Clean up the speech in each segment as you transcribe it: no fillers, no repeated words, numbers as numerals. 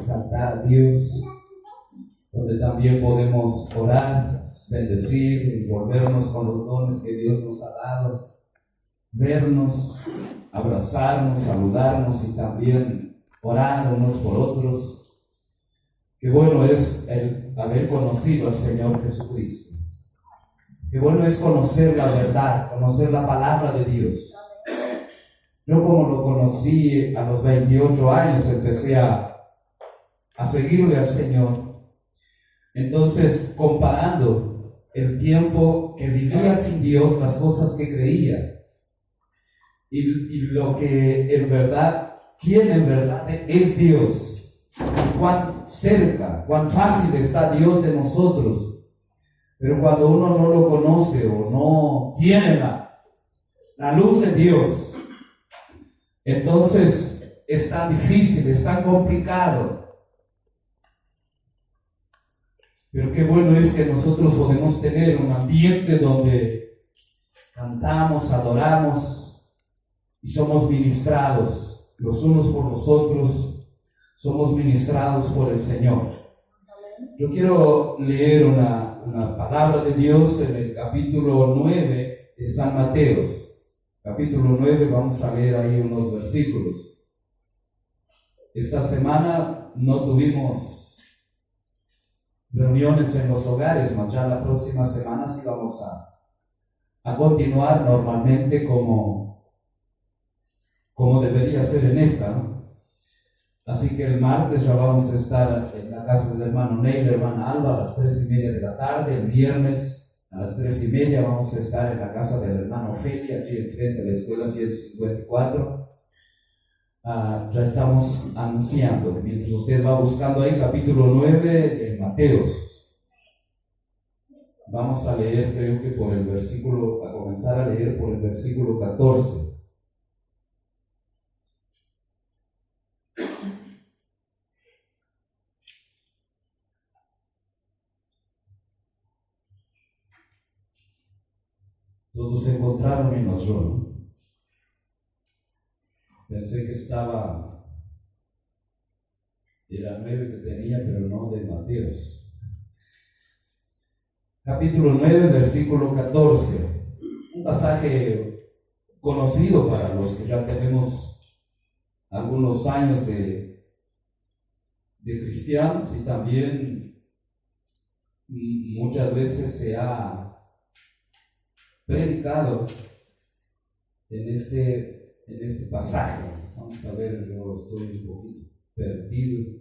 exaltar a Dios, donde también podemos orar, bendecir, envolvernos con los dones que Dios nos ha dado, vernos, abrazarnos, saludarnos y también orar unos por otros. Qué bueno es el haber conocido al Señor Jesucristo. Qué bueno es conocer la verdad, conocer la palabra de Dios. Yo, como lo conocí a los 28 años, empecé a seguirle al Señor. Entonces, comparando el tiempo que vivía sin Dios, las cosas que creía, y lo que en verdad, quién en verdad es Dios, cuán cerca, cuán fácil está Dios de nosotros. Pero cuando uno no lo conoce o no tiene la luz de Dios, entonces es tan difícil, es tan complicado. Pero qué bueno es que nosotros podemos tener un ambiente donde cantamos, adoramos y somos ministrados los unos por los otros, somos ministrados por el Señor. Yo quiero leer una palabra de Dios en el capítulo 9 de San Mateos. Capítulo 9, vamos a leer ahí unos versículos. Esta semana no tuvimos reuniones en los hogares, mas ya la próxima semana sí vamos a continuar normalmente como debería ser en esta, ¿no? Así que el martes ya vamos a estar en la casa del hermano Ney, la hermana Alba, a las 3:30 de la tarde. El viernes a las 3:30 vamos a estar en la casa del hermano Ofelia, aquí enfrente de la escuela 154. Ya estamos anunciando, mientras usted va buscando ahí, capítulo 9 de Mateos. Vamos a leer, creo que a comenzar a leer por el versículo 14. Todos se encontraron menos yo, ¿no? Pensé que era 9 que tenía, pero no de Mateos. Capítulo 9, versículo 14. Un pasaje conocido para los que ya tenemos algunos años de cristianos, y también muchas veces se ha predicado en este pasaje. Vamos a ver, yo estoy un poquito perdido,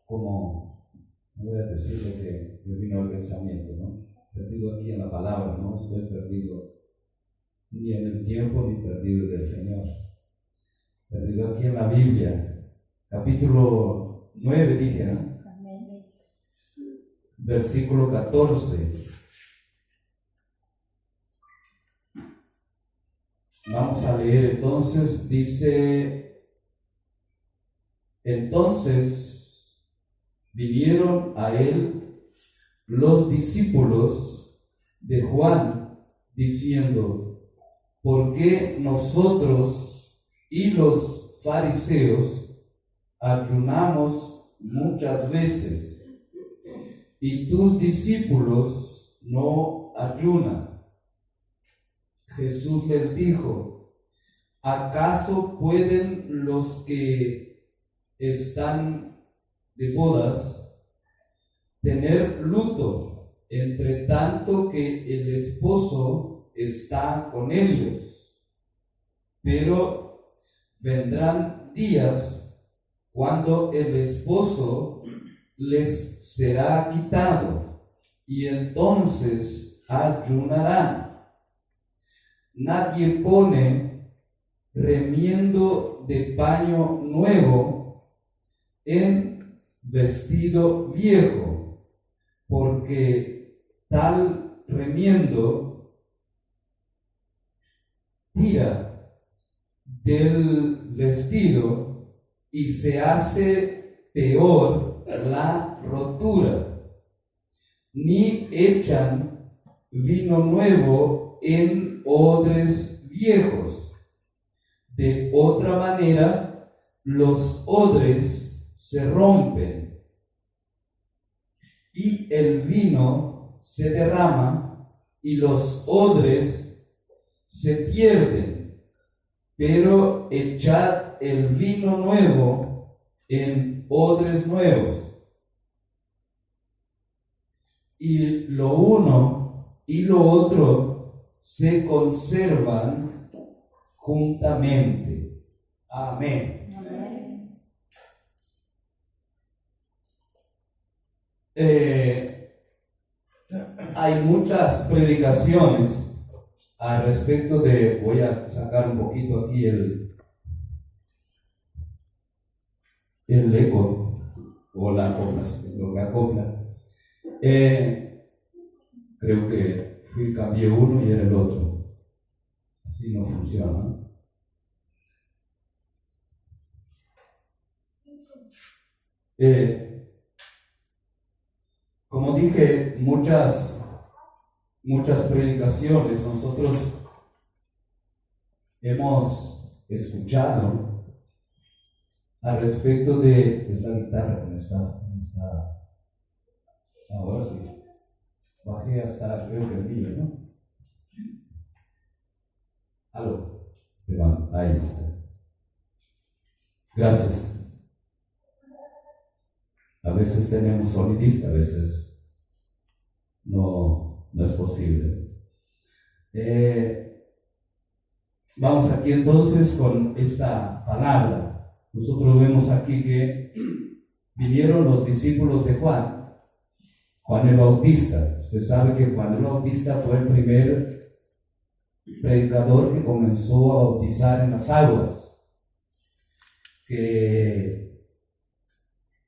como no voy a decir lo que me vino al pensamiento, ¿no? Perdido aquí en la palabra, no estoy perdido ni en el tiempo ni perdido del Señor. Perdido aquí en la Biblia, capítulo 9 dije, ¿no? Versículo 14. Vamos a leer entonces, dice: entonces vinieron a él los discípulos de Juan, diciendo: ¿por qué nosotros y los fariseos ayunamos muchas veces, y tus discípulos no ayunan? Jesús les dijo: ¿acaso pueden los que están de bodas tener luto entre tanto que el esposo está con ellos? Pero vendrán días cuando el esposo les será quitado, y entonces ayunarán. Nadie pone remiendo de paño nuevo en vestido viejo, porque tal remiendo tira del vestido y se hace peor la rotura. Ni echan vino nuevo en odres viejos. De otra manera, los odres se rompen y el vino se derrama y los odres se pierden, pero echad el vino nuevo en odres nuevos. Y lo uno y lo otro se conservan juntamente. Amén. Amén. Hay muchas predicaciones al respecto de, voy a sacar un poquito aquí el eco o la acopla, lo que acopla. Creo que cambié uno y era el otro. Así no funciona. Como dije, muchas predicaciones nosotros hemos escuchado al respecto de esta guitarra que no está. Ahora sí. Bajé hasta, creo que el mío, ¿no? Aló, Esteban, ahí está. Gracias. A veces tenemos sonidista, a veces no es posible. Vamos aquí entonces con esta palabra. Nosotros vemos aquí que vinieron los discípulos de Juan el Bautista. Usted sabe que Juan el Bautista fue el primer predicador que comenzó a bautizar en las aguas, que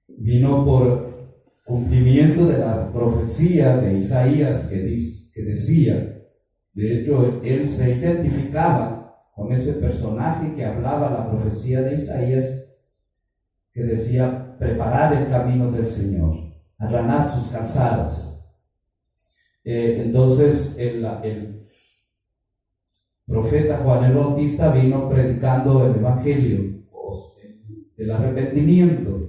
vino por cumplimiento de la profecía de Isaías que decía, de hecho él se identificaba con ese personaje que hablaba la profecía de Isaías, que decía: preparad el camino del Señor, allanad sus calzadas. Entonces el profeta Juan el Bautista vino predicando el evangelio del arrepentimiento,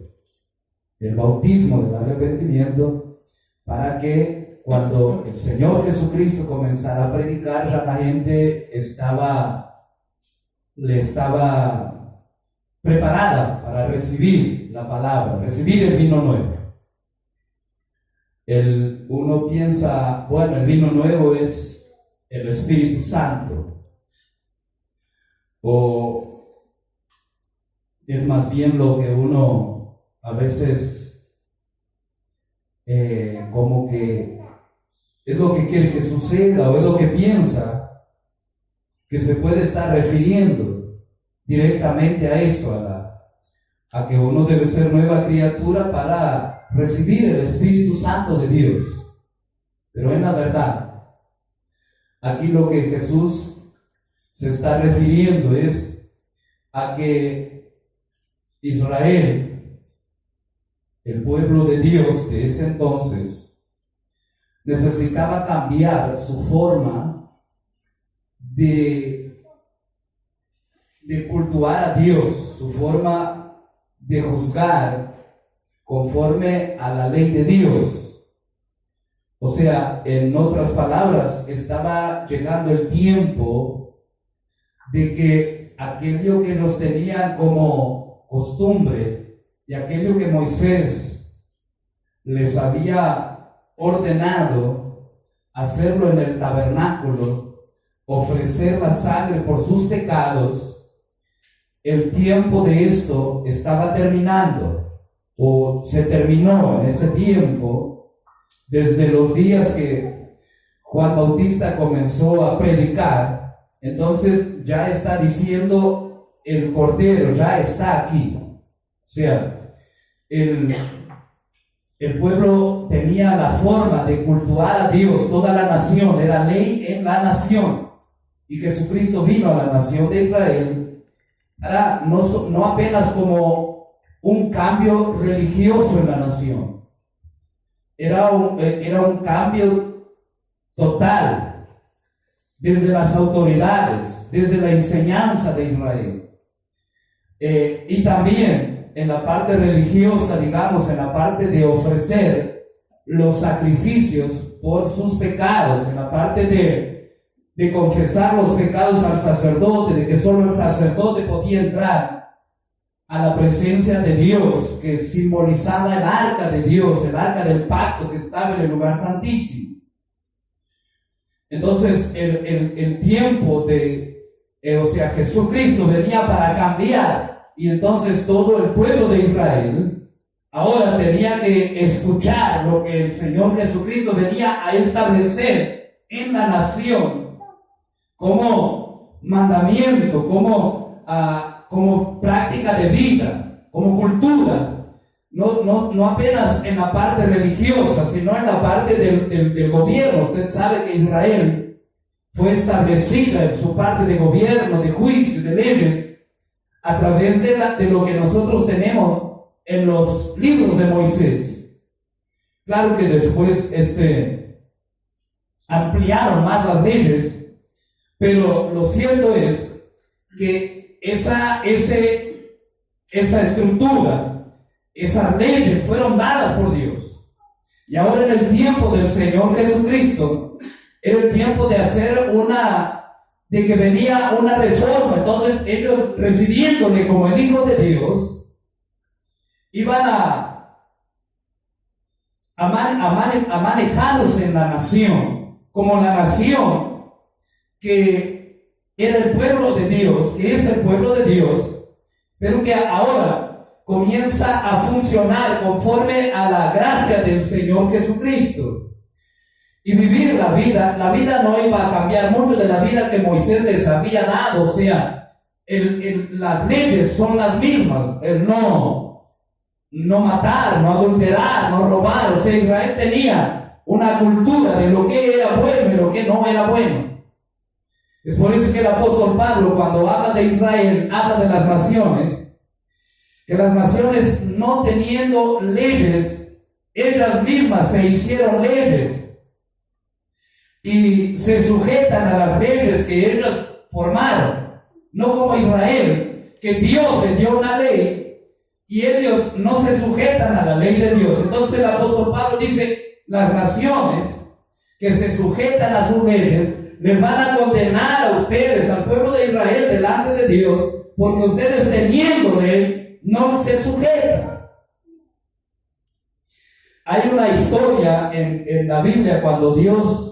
el bautismo del arrepentimiento, para que cuando el Señor Jesucristo comenzara a predicar, ya la gente le estaba preparada para recibir la palabra, recibir el vino nuevo. Uno piensa, bueno, el vino nuevo es el Espíritu Santo, o es más bien lo que uno a veces como que es lo que quiere que suceda, o es lo que piensa que se puede estar refiriendo directamente a eso, a que uno debe ser nueva criatura para recibir el Espíritu Santo de Dios. Pero en la verdad, aquí lo que Jesús se está refiriendo es a que Israel, el pueblo de Dios de ese entonces, necesitaba cambiar su forma de cultuar a Dios, su forma de juzgar conforme a la ley de Dios. O sea, en otras palabras, estaba llegando el tiempo de que aquello que ellos tenían como costumbre y aquello que Moisés les había ordenado hacerlo en el tabernáculo, ofrecer la sangre por sus pecados, el tiempo de esto estaba terminando, o se terminó en ese tiempo, desde los días que Juan Bautista comenzó a predicar. Entonces ya está diciendo, el Cordero ya está aquí. O sea, el pueblo tenía la forma de cultuar a Dios, toda la nación, era ley en la nación. Y Jesucristo vino a la nación de Israel para no apenas como un cambio religioso en la nación, era un cambio total, desde las autoridades, desde la enseñanza de Israel. Y también en la parte religiosa, digamos, en la parte de ofrecer los sacrificios por sus pecados, en la parte de confesar los pecados al sacerdote, de que solo el sacerdote podía entrar a la presencia de Dios, que simbolizaba el arca de Dios, el arca del pacto que estaba en el lugar santísimo. Entonces el tiempo Jesucristo venía para cambiar, y entonces todo el pueblo de Israel ahora tenía que escuchar lo que el Señor Jesucristo venía a establecer en la nación como mandamiento, como práctica de vida, como cultura. No apenas en la parte religiosa, sino en la parte del gobierno. Usted sabe que Israel fue establecida en su parte de gobierno, de juicio, de leyes, a través de lo que nosotros tenemos en los libros de Moisés. Claro que después ampliaron más las leyes, pero lo cierto es que esa estructura, esas leyes fueron dadas por Dios. Y ahora en el tiempo del Señor Jesucristo era el tiempo de hacer de que venía una reforma. Entonces ellos, recibiéndole como el Hijo de Dios, iban a manejarse en la nación como la nación que era el pueblo de Dios, que es el pueblo de Dios, pero que ahora comienza a funcionar conforme a la gracia del Señor Jesucristo. Y vivir la vida no iba a cambiar mucho de la vida que Moisés les había dado. O sea, las leyes son las mismas. El no matar, no adulterar, no robar. O sea, Israel tenía una cultura de lo que era bueno y lo que no era bueno. Es por eso que el apóstol Pablo, cuando habla de Israel, habla de las naciones, que las naciones, no teniendo leyes, ellas mismas se hicieron leyes y se sujetan a las leyes que ellas formaron, no como Israel, que Dios les dio una ley y ellos no se sujetan a la ley de Dios. Entonces el apóstol Pablo dice: las naciones que se sujetan a sus leyes les van a condenar a ustedes, al pueblo de Israel, delante de Dios, porque ustedes, teniendo ley, no se sujetan. Hay una historia en la Biblia cuando Dios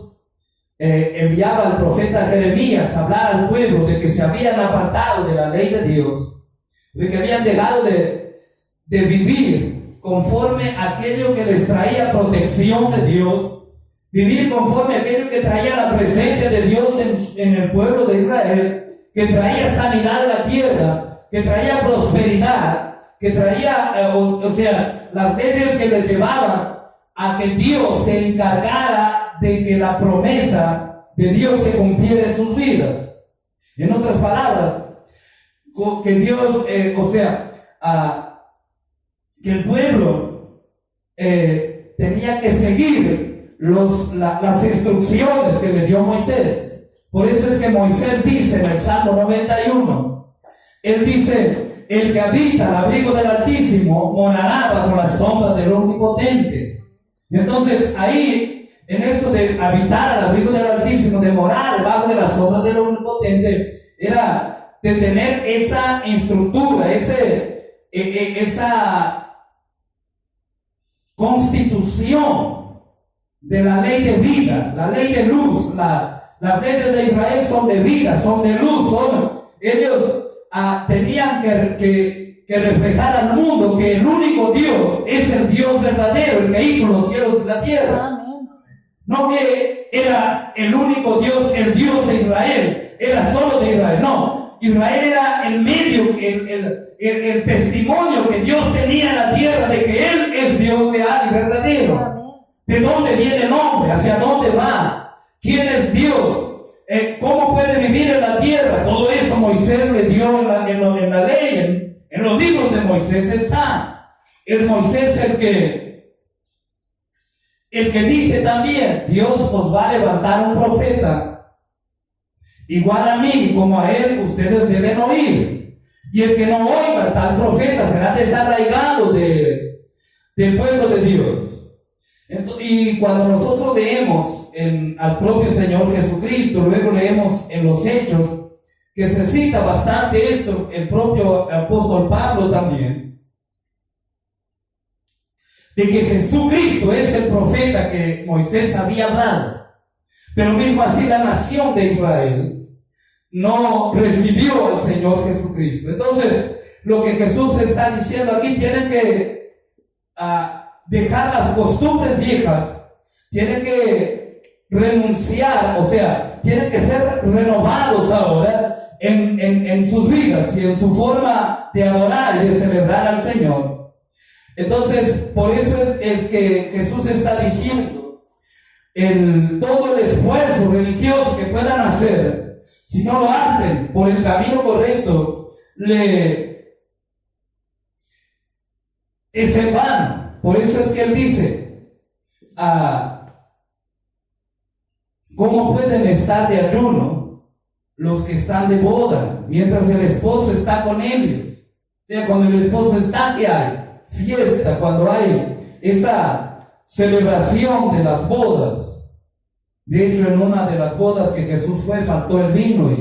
enviaba al profeta Jeremías a hablar al pueblo de que se habían apartado de la ley de Dios, de que habían dejado de vivir conforme a aquello que les traía protección de Dios, vivir conforme a aquello que traía la presencia de Dios en el pueblo de Israel, que traía sanidad a la tierra, que traía prosperidad, que traía, las leyes que les llevaban a que Dios se encargara de que la promesa de Dios se cumpliera en sus vidas. En otras palabras, que Dios, que el pueblo tenía que seguir las instrucciones que le dio Moisés. Por eso es que Moisés dice en el Salmo 91, él dice: el que habita al abrigo del Altísimo morará bajo la sombra del Omnipotente. Y entonces ahí, en esto de habitar al abrigo del Altísimo, de morar debajo de la sombra del Omnipotente, era de tener esa estructura, esa constitución de la ley de vida, la ley de luz. Las leyes de Israel son de vida, son de luz, ellos tenían que reflejar al mundo que el único Dios es el Dios verdadero, el que hizo los cielos y la tierra. Amén. No que era el único Dios, el Dios de Israel, era solo de Israel. No, Israel era el medio, el testimonio que Dios tenía en la tierra de que Él es Dios real y verdadero. Amén. ¿De dónde viene el hombre? ¿Hacia dónde va? ¿Quién es Dios? ¿Cómo puede vivir en la tierra? Todo eso Moisés le dio en la ley, en los libros de Moisés está. Es Moisés el que dice también: Dios os va a levantar un profeta igual a mí, como a él ustedes deben oír. Y el que no oiga a tal profeta será desarraigado del pueblo de Dios. Y cuando nosotros leemos al propio Señor Jesucristo, luego leemos en los Hechos, que se cita bastante esto, el propio apóstol Pablo también, de que Jesucristo es el profeta que Moisés había hablado, pero mismo así la nación de Israel no recibió al Señor Jesucristo. Entonces, lo que Jesús está diciendo aquí, tienen que dejar las costumbres viejas, tienen que renunciar, o sea, tienen que ser renovados ahora en sus vidas y en su forma de adorar y de celebrar al Señor. Entonces, por eso es que Jesús está diciendo, todo el esfuerzo religioso que puedan hacer, si no lo hacen por el camino correcto, es en vano. Por eso es que Él dice, ¿cómo pueden estar de ayuno los que están de boda, mientras el esposo está con ellos? O sea, cuando el esposo está, ¿qué hay? Fiesta, cuando hay esa celebración de las bodas. De hecho, en una de las bodas que Jesús fue, faltó el vino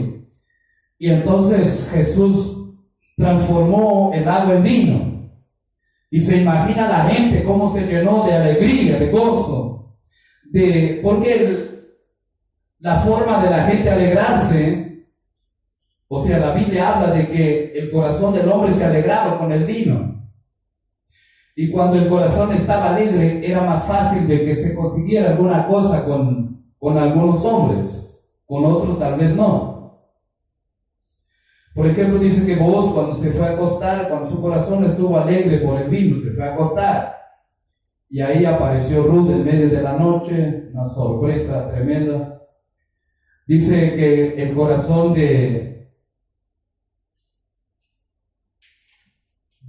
y entonces Jesús transformó el agua en vino. Y se imagina la gente cómo se llenó de alegría, de gozo, porque la forma de la gente alegrarse, o sea, la Biblia habla de que el corazón del hombre se alegraba con el vino. Y cuando el corazón estaba alegre, era más fácil de que se consiguiera alguna cosa con algunos hombres, con otros tal vez no. Por ejemplo, dice que Booz, cuando se fue a acostar, cuando su corazón estuvo alegre por el vino, se fue a acostar. Y ahí apareció Ruth en medio de la noche, una sorpresa tremenda. Dice que el corazón de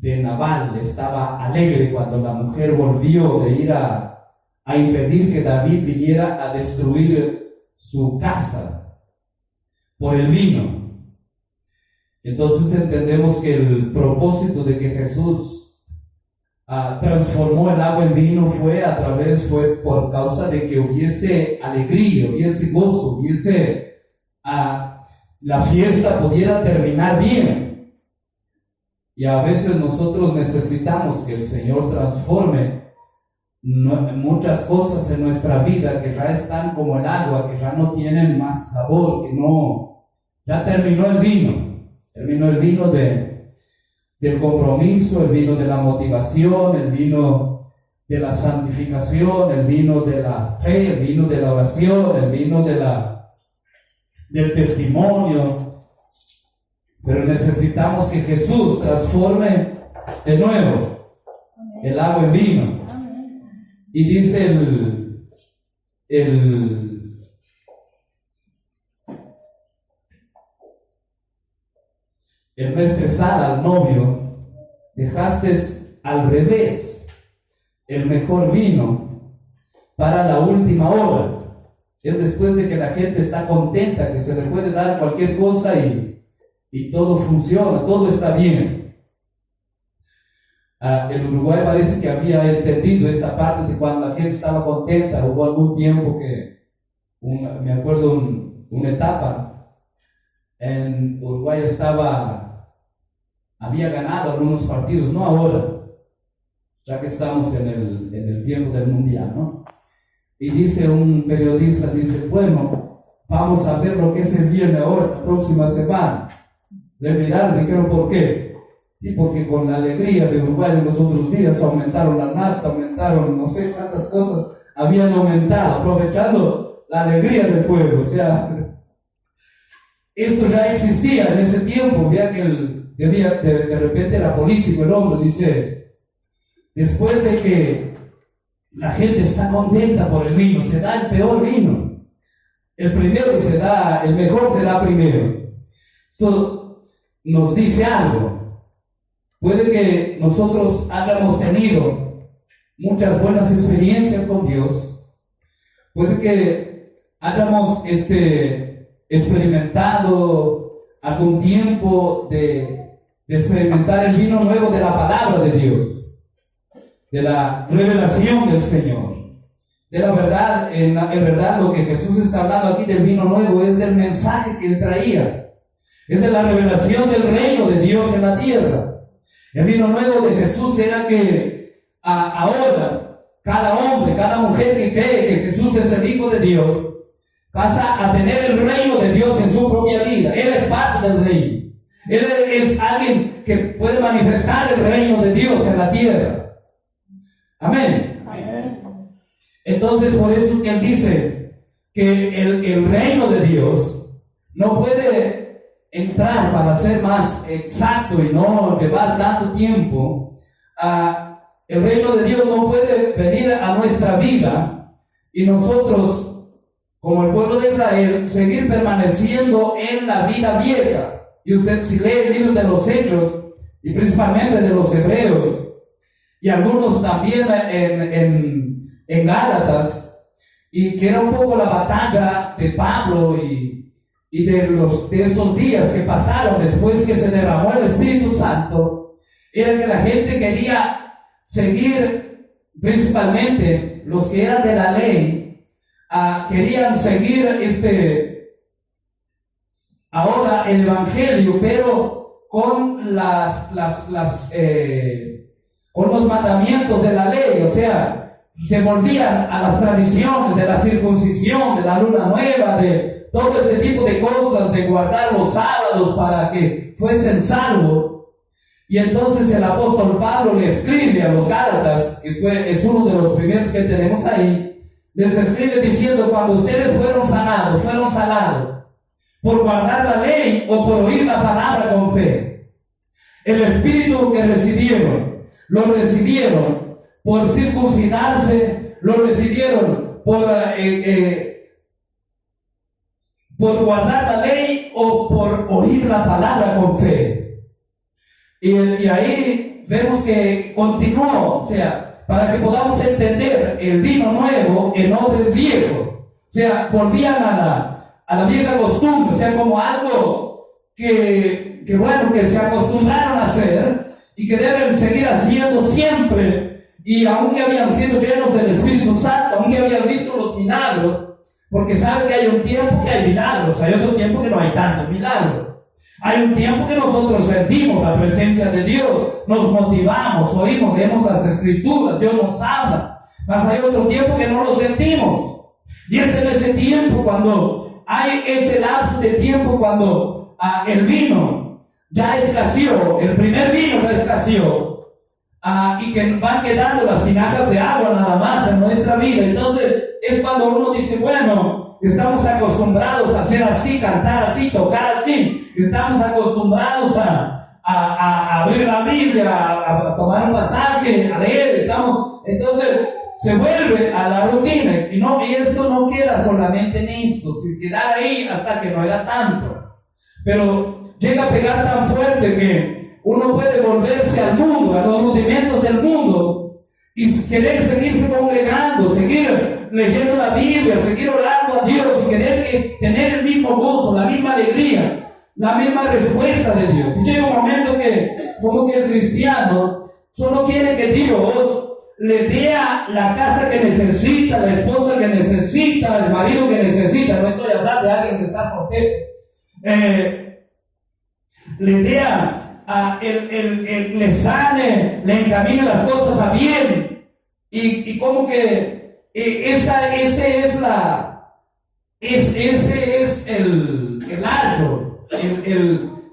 Nabal estaba alegre cuando la mujer volvió de ir a impedir que David viniera a destruir su casa por el vino. Entonces entendemos que el propósito de que Jesús transformó el agua en vino fue por causa de que hubiese alegría, hubiese gozo, hubiese la fiesta pudiera terminar bien. Y a veces nosotros necesitamos que el Señor transforme muchas cosas en nuestra vida que ya están como el agua, que ya no tienen más sabor, ya terminó el vino del compromiso, el vino de la motivación, el vino de la santificación, el vino de la fe, el vino de la oración, el vino del testimonio. Pero necesitamos que Jesús transforme de nuevo el agua en vino. Y dice el maestresal al novio, dejaste al revés el mejor vino para la última hora. Es después de que la gente está contenta, que se le puede dar cualquier cosa y todo funciona, todo está bien. El Uruguay parece que había entendido esta parte de cuando la gente estaba contenta. Hubo algún tiempo me acuerdo una etapa en Uruguay había ganado algunos partidos, no ahora, ya que estamos en el tiempo del mundial, ¿no? Y dice un periodista, bueno, vamos a ver lo que se viene ahora, la próxima semana. Le miraron, dijeron, ¿por qué? Sí, porque con la alegría de Uruguay en los otros días aumentaron la nafta, aumentaron no sé cuántas cosas, habían aumentado, aprovechando la alegría del pueblo. O sea, esto ya existía en ese tiempo, ya que de repente era político el hombre, dice, después de que la gente está contenta por el vino, se da el peor vino. El mejor se da primero. Esto nos dice algo. Puede que nosotros hayamos tenido muchas buenas experiencias con Dios. Puede que hayamos experimentado algún tiempo de de experimentar el vino nuevo de la palabra de Dios, de la revelación del Señor, de la verdad. En verdad lo que Jesús está hablando aquí del vino nuevo es del mensaje que Él traía, es de la revelación del reino de Dios en la tierra. El vino nuevo de Jesús era que ahora cada hombre, cada mujer que cree que Jesús es el Hijo de Dios, pasa a tener el reino de Dios en su propia vida. Él es parte del reino. Él es alguien que puede manifestar el reino de Dios en la tierra. Amén. Entonces, por eso es que Él dice que el reino de Dios no puede entrar, para ser más exacto y no llevar tanto tiempo, el reino de Dios no puede venir a nuestra vida y nosotros, como el pueblo de Israel, seguir permaneciendo en la vida vieja. Y usted, si lee el libro de los Hechos, y principalmente de los Hebreos, y algunos también en Gálatas, y que era un poco la batalla de Pablo y de esos días que pasaron después que se derramó el Espíritu Santo, era que la gente quería seguir, principalmente los que eran de la ley, querían seguir ahora el Evangelio, pero con con los mandamientos de la ley. O sea, se volvían a las tradiciones de la circuncisión, de la luna nueva, de todo este tipo de cosas, de guardar los sábados para que fuesen salvos. Y entonces el apóstol Pablo le escribe a los Gálatas, que es uno de los primeros que tenemos ahí, les escribe diciendo: cuando ustedes fueron sanados por guardar la ley o por oír la palabra con fe, el Espíritu que recibieron, lo recibieron por circuncidarse, lo recibieron por guardar la ley o por oír la palabra con fe. Y ahí vemos que continuó, o sea, para que podamos entender el vino nuevo en odres viejos. O sea, volvían a la vieja costumbre, o sea, como algo que se acostumbraron a hacer y que deben seguir haciendo siempre. Y aunque habían sido llenos del Espíritu Santo, aunque habían visto los milagros, porque saben que hay un tiempo que hay milagros, hay otro tiempo que no hay tantos milagros. Hay un tiempo que nosotros sentimos la presencia de Dios, nos motivamos, oímos, leemos las Escrituras, Dios nos habla. Mas hay otro tiempo que no lo sentimos. Y es en ese tiempo, cuando hay ese lapso de tiempo, cuando el vino ya escaseó, el primer vino ya escaseó, y que van quedando las tinajas de agua nada más en nuestra vida. Entonces es cuando uno dice: bueno, estamos acostumbrados a hacer así, cantar así, tocar así. Estamos acostumbrados a abrir la Biblia, a tomar un pasaje, a leer. Entonces se vuelve a la rutina. Y esto no queda solamente en esto, sin quedar ahí hasta que no era tanto. Pero llega a pegar tan fuerte que uno puede volverse al mundo, a los rudimentos del mundo, y querer seguirse congregando, seguir leyendo la Biblia, seguir orando a Dios y querer tener el mismo gozo, la misma alegría, la misma respuesta de Dios. Y llega un momento que como que el cristiano solo quiere que Dios le dé la casa que necesita, la esposa que necesita, el marido que necesita. No estoy hablando de alguien que está soltero. Le dé le sane, le encamine las cosas a bien. Y como que ese es el lazo,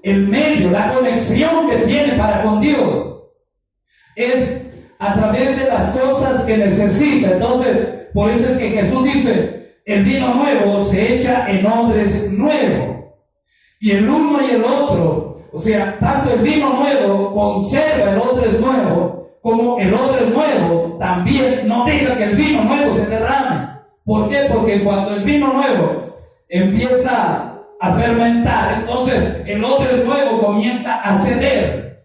el medio, la conexión que tiene para con Dios. Es a través de las cosas que necesita. Entonces, por eso es que Jesús dice: el vino nuevo se echa en odres nuevos. Y el uno y el otro, o sea, tanto el vino nuevo conserva el odre nuevo, como el odre nuevo también no deja que el vino nuevo se derrame. ¿Por qué? Porque cuando el vino nuevo empieza a fermentar, entonces el odre nuevo comienza a ceder,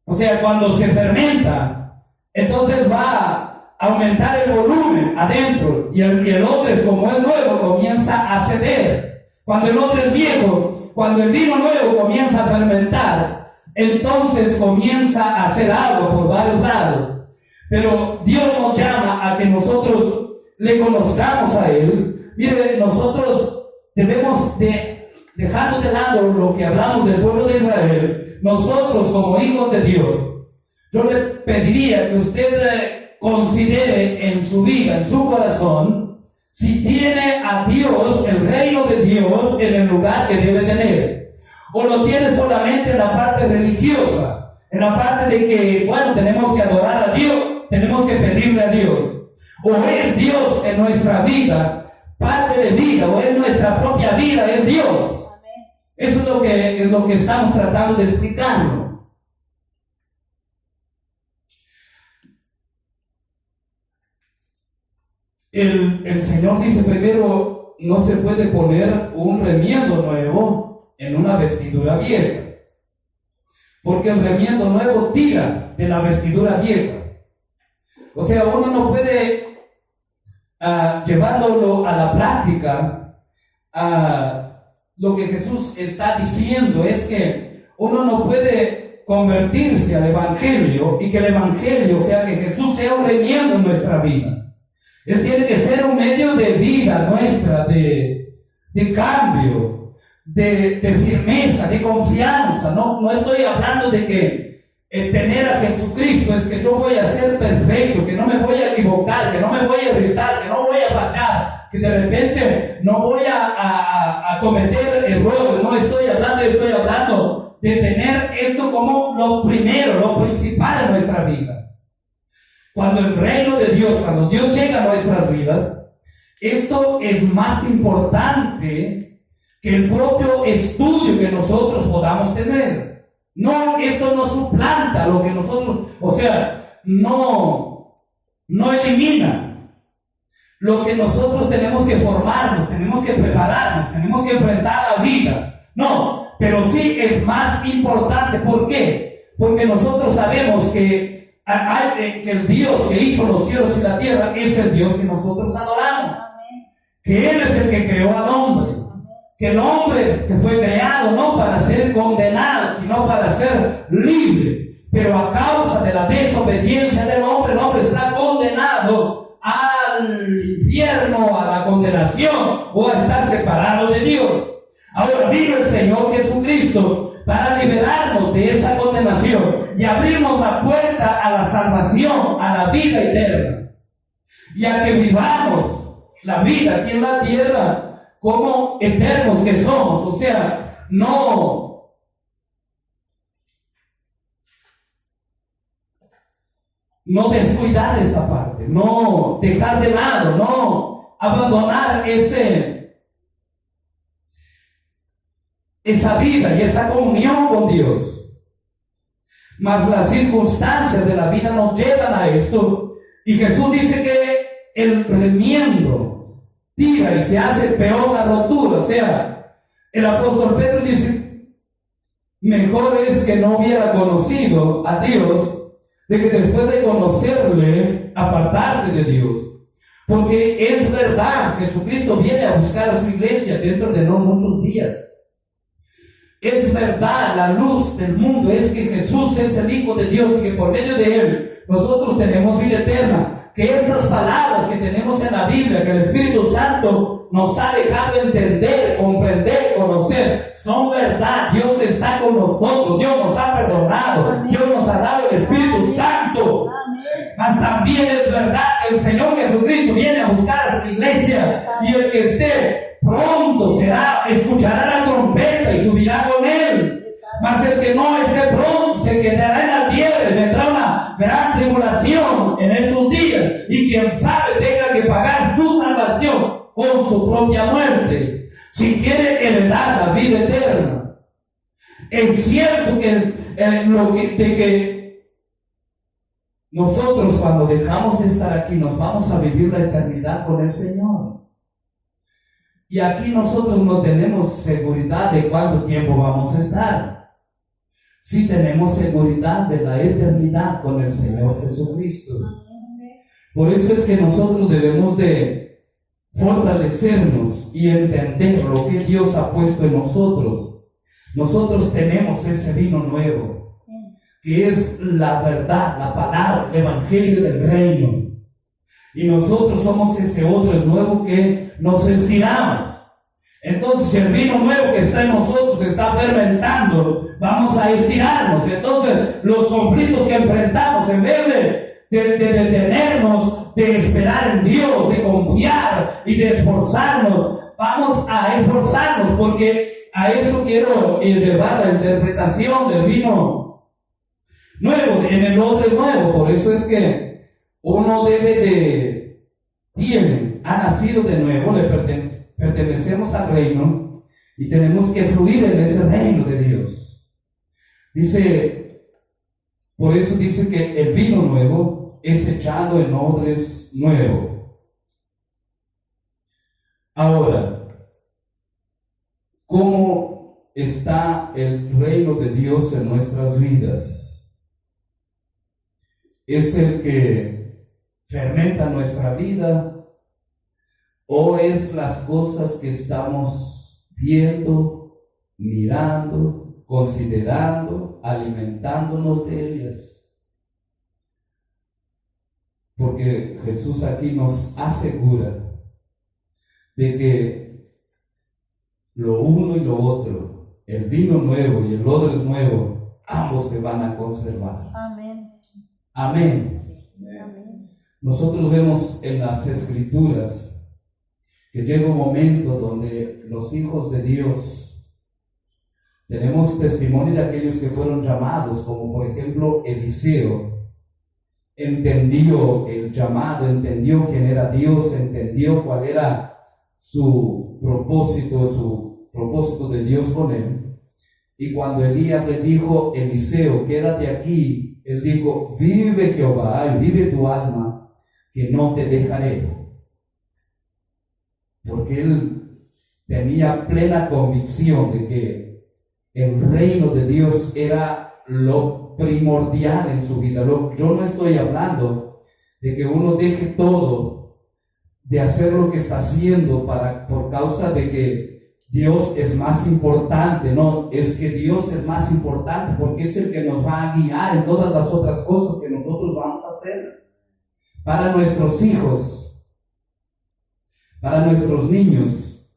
o sea, cuando se fermenta, entonces va aumentar el volumen adentro y el odre, como es nuevo, comienza a ceder. Cuando el odre es viejo, cuando el vino nuevo comienza a fermentar, entonces comienza a hacer agua por varios lados. Pero Dios nos llama a que nosotros le conozcamos a Él. Mire, nosotros debemos de, dejando de lado lo que hablamos del pueblo de Israel, nosotros como hijos de Dios, yo le pediría que usted considere en su vida, en su corazón, si tiene a Dios, el reino de Dios, en el lugar que debe tener, o lo tiene solamente en la parte religiosa, en la parte de que, bueno, tenemos que adorar a Dios, tenemos que pedirle a Dios, o es Dios en nuestra vida, parte de vida, o en nuestra propia vida es Dios. Eso es lo que estamos tratando de explicarlo. El Señor dice primero, no se puede poner un remiendo nuevo en una vestidura vieja, porque el remiendo nuevo tira de la vestidura vieja. O sea, uno no puede, llevándolo a la práctica, lo que Jesús está diciendo es que uno no puede convertirse al Evangelio y que el Evangelio, o sea, que Jesús sea un remiendo en nuestra vida. Él tiene que ser un medio de vida nuestra, de cambio, de firmeza, de confianza. No estoy hablando de que tener a Jesucristo es que yo voy a ser perfecto, que no me voy a equivocar, que no me voy a irritar, que no voy a fallar, que de repente no voy a cometer errores. No estoy hablando de tener esto como lo primero, lo principal en nuestra vida. Cuando el reino de Dios, cuando Dios llega a nuestras vidas, esto es más importante que el propio estudio que nosotros podamos tener. No, esto no suplanta lo que nosotros, o sea, no elimina lo que nosotros tenemos que formarnos, tenemos que prepararnos, tenemos que enfrentar la vida. No, pero sí es más importante. ¿Por qué? Porque nosotros sabemos que el Dios que hizo los cielos y la tierra es el Dios que nosotros adoramos. Que Él es el que creó al hombre. Que el hombre que fue creado no para ser condenado, sino para ser libre. Pero a causa de la desobediencia del hombre, el hombre está condenado al infierno, a la condenación, o a estar separado de Dios. Ahora vino el Señor Jesucristo para liberarnos de esa condenación y abrirnos la puerta a la salvación, a la vida eterna, y a que vivamos la vida aquí en la tierra como eternos que somos. O sea, no descuidar esta parte, no dejar de lado, no abandonar esa vida y esa comunión con Dios. Mas las circunstancias de la vida nos llevan a esto, y Jesús dice que el remiendo tira y se hace peor la rotura. O sea, el apóstol Pedro dice, mejor es que no hubiera conocido a Dios, de que después de conocerle, apartarse de Dios. Porque es verdad, Jesucristo viene a buscar a su iglesia dentro de no muchos días. Es verdad, la luz del mundo es que Jesús es el Hijo de Dios y que por medio de Él nosotros tenemos vida eterna. Que estas palabras que tenemos en la Biblia, que el Espíritu Santo nos ha dejado entender, comprender, conocer, son verdad. Dios está con nosotros, Dios nos ha perdonado, Dios nos ha dado el Espíritu Santo. Mas también es verdad que el Señor Jesucristo viene a buscar a su iglesia, y el que esté pronto escuchará la trompeta y subirá con Él. Mas el que no esté pronto se quedará en la tierra, y vendrá una gran tribulación en esos días, y quien sabe tenga que pagar su salvación con su propia muerte, si quiere heredar la vida eterna. Es cierto que nosotros, cuando dejamos de estar aquí, nos vamos a vivir la eternidad con el Señor. Y aquí nosotros no tenemos seguridad de cuánto tiempo vamos a estar. Sí tenemos seguridad de la eternidad con el Señor Jesucristo. Por eso es que nosotros debemos de fortalecernos y entender lo que Dios ha puesto en nosotros. Nosotros tenemos ese vino nuevo, que es la verdad, la palabra, el evangelio del reino. Y nosotros somos ese odre nuevo que nos estiramos. Entonces el vino nuevo que está en nosotros está fermentando. Vamos a estirarnos. Entonces los conflictos que enfrentamos, en vez de detenernos, de esperar en Dios, de confiar y de esforzarnos, vamos a esforzarnos, porque a eso quiero llevar la interpretación del vino nuevo, en el odre nuevo. Por eso es que uno ha nacido de nuevo, pertenecemos al reino y tenemos que fluir en ese reino de Dios. Por eso dice que el vino nuevo es echado en odres nuevos. Ahora, ¿cómo está el reino de Dios en nuestras vidas? ¿Es el que fermenta nuestra vida, o es las cosas que estamos viendo, mirando, considerando, alimentándonos de ellas? Porque Jesús aquí nos asegura de que lo uno y lo otro, el vino nuevo y el odre nuevo, ambos se van a conservar. Amén. Amén. Nosotros vemos en las Escrituras que llega un momento donde los hijos de Dios, tenemos testimonio de aquellos que fueron llamados, como por ejemplo Eliseo, entendió el llamado, entendió quién era Dios, entendió cuál era su propósito de Dios con él. Y cuando Elías le dijo: Eliseo, quédate aquí, él dijo: vive Jehová y vive tu alma, que no te dejaré. Porque él tenía plena convicción de que el reino de Dios era lo primordial en su vida. Yo no estoy hablando de que uno deje todo de hacer lo que está haciendo por causa de que Dios es más importante. No, es que Dios es más importante porque es el que nos va a guiar en todas las otras cosas que nosotros vamos a hacer. Para nuestros hijos, para nuestros niños,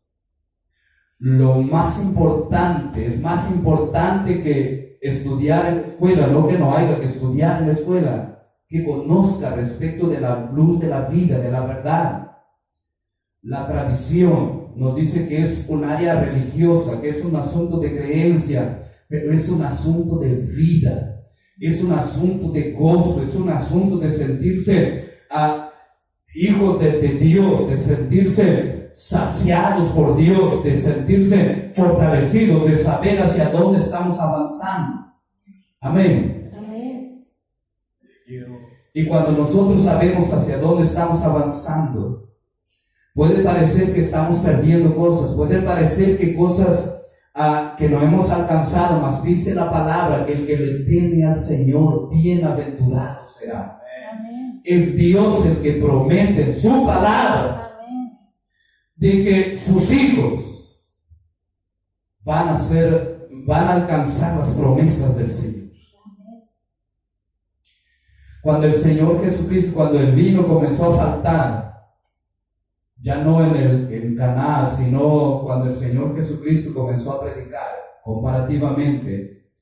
lo más importante, es más importante que estudiar en la escuela, no que no haya que estudiar en la escuela, que conozca respecto de la luz de la vida, de la verdad. La tradición nos dice que es un área religiosa, que es un asunto de creencia, pero es un asunto de vida, es un asunto de gozo, es un asunto de sentirse hijos de Dios, de sentirse saciados por Dios, de sentirse fortalecidos, de saber hacia dónde estamos avanzando. Amén. Amén. Y cuando nosotros sabemos hacia dónde estamos avanzando, puede parecer que estamos perdiendo cosas, puede parecer que cosas que no hemos alcanzado, mas dice la palabra que el que le teme al Señor, bienaventurado será. Es Dios el que promete en su palabra de que sus hijos van a alcanzar las promesas del Señor. Cuando el Señor Jesucristo, cuando el vino comenzó a faltar, ya no en Caná, sino cuando el Señor Jesucristo comenzó a predicar comparativamente,